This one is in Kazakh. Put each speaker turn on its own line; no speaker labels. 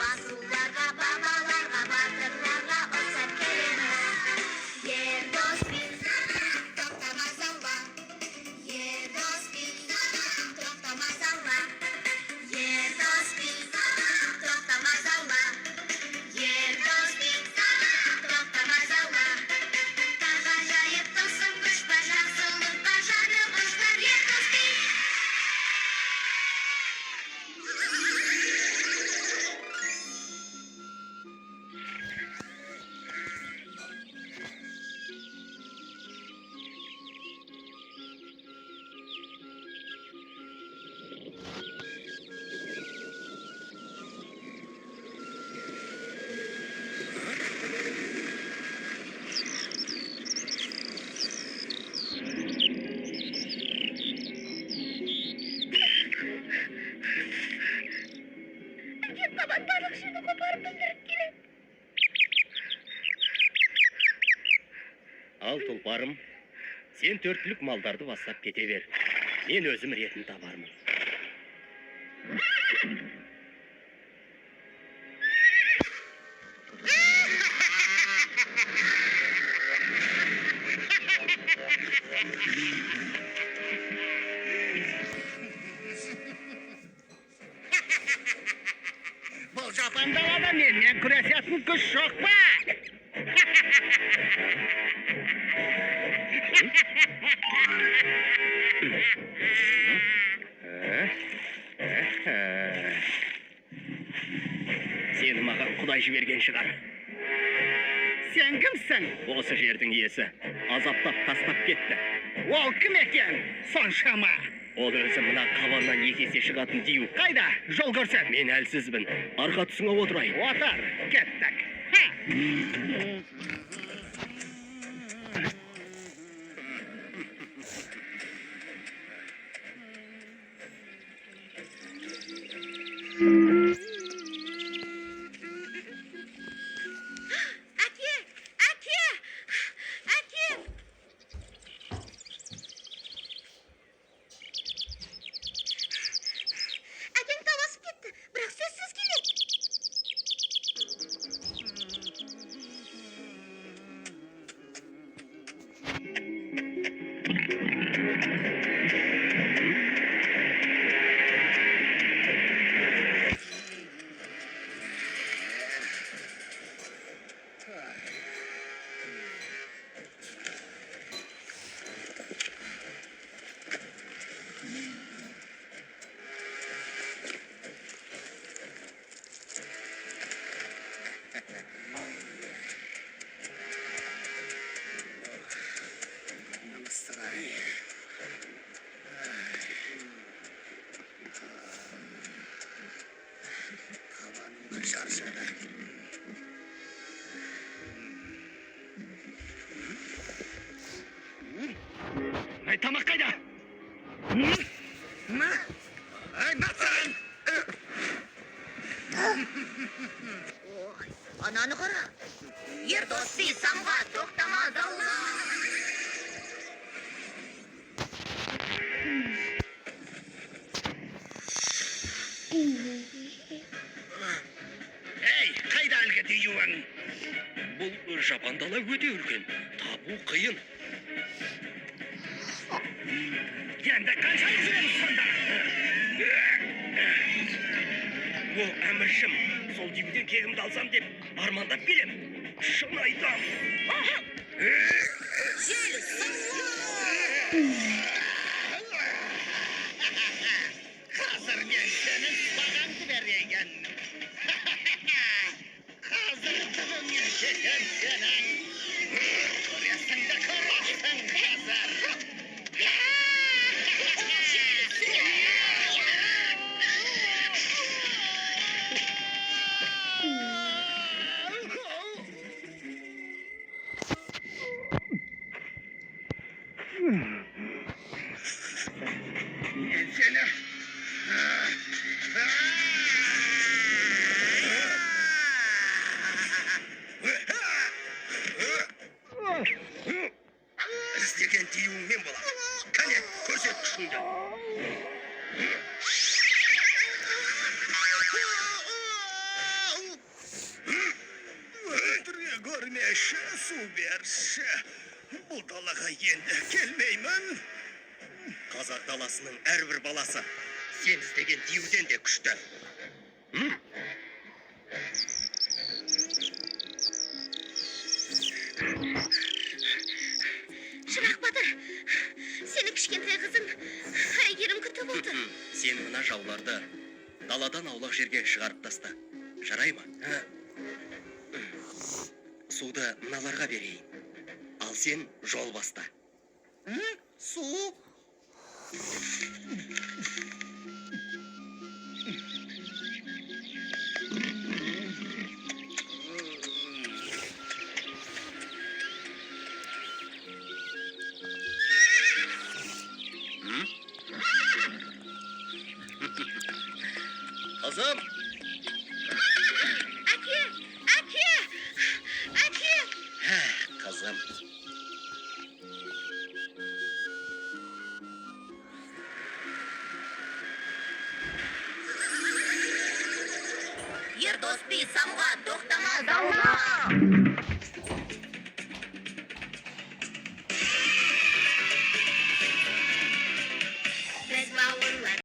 Асуларға, бабаларға, батырларға ат сәпкелеміз. Ердос бин, тоқтамас алға. Ердос бин, тоқтамас алға. Ердос бин, тоқтамас алға. Ердос бин, тоқтамас алға. Тағажайып тылсым күш бар, жақсылық бар, жарылғыш бар, Ердос бин. Әкем табандарлық жерді қопарып бүлдіріп келеді.
Ал тұлпарым, сен төрттілік малдарды бастап кете бер. Мен өзім ретін табармын.
Бұл жапан далада менімен күресетін күш жоқ па?
Сені маған Құдай жіберген шығар.
Сен кімсің?
Осы жердің иесі азаптап тастап кетті.
Ол кім екен? Соншама.
Ол өзі мына қабаннан екесе шығатын дию.
Қайда? Жол көрсет.
Мен әлсізбін. Арқа тұсыңа отырайын.
Отыр, кеттік. Ха!
Әке! Әке! Әке! Әкең таласып кетті, бірақ сөзсіз келеді.
Ай, тамақ қайда? Ай, нацан!
Ананы қара. Ердос би самға тоқтамас алға.
Ей, қайда әлгі диюің?
Бұл жапан дала өте үлкен. Табу қиын.
Енді қаншаны жүреміз сонда?
О, әміршім, сол диюден кегімді алсам деп армандап келем. Шын айтам.
Жел сауа!
Қазір мен сенің бағаңды берейін. Қазір түбіңе жетем сенің. Көресің де көресің қазір. Мен сені... Іздеген тиюің мен болам. Кәне, көрсет күшіңді.
Su verші. Бұл далаға енді келмеймін.
Қазақ даласының әрбір баласы сен іздеген диюден де күшті.
Шырақ батыр, сені кішкентай қызың әйгерім күтіп отыр.
Сен мына жауларды даладан аулақ жерге шығарып таста. Жарай ма? Суды мыналарға берейін. Ал сен жол баста.
Су?
Қызым,
Әке, әке, әке.
қызым.
Ердос би самға тоқтамас аулақ.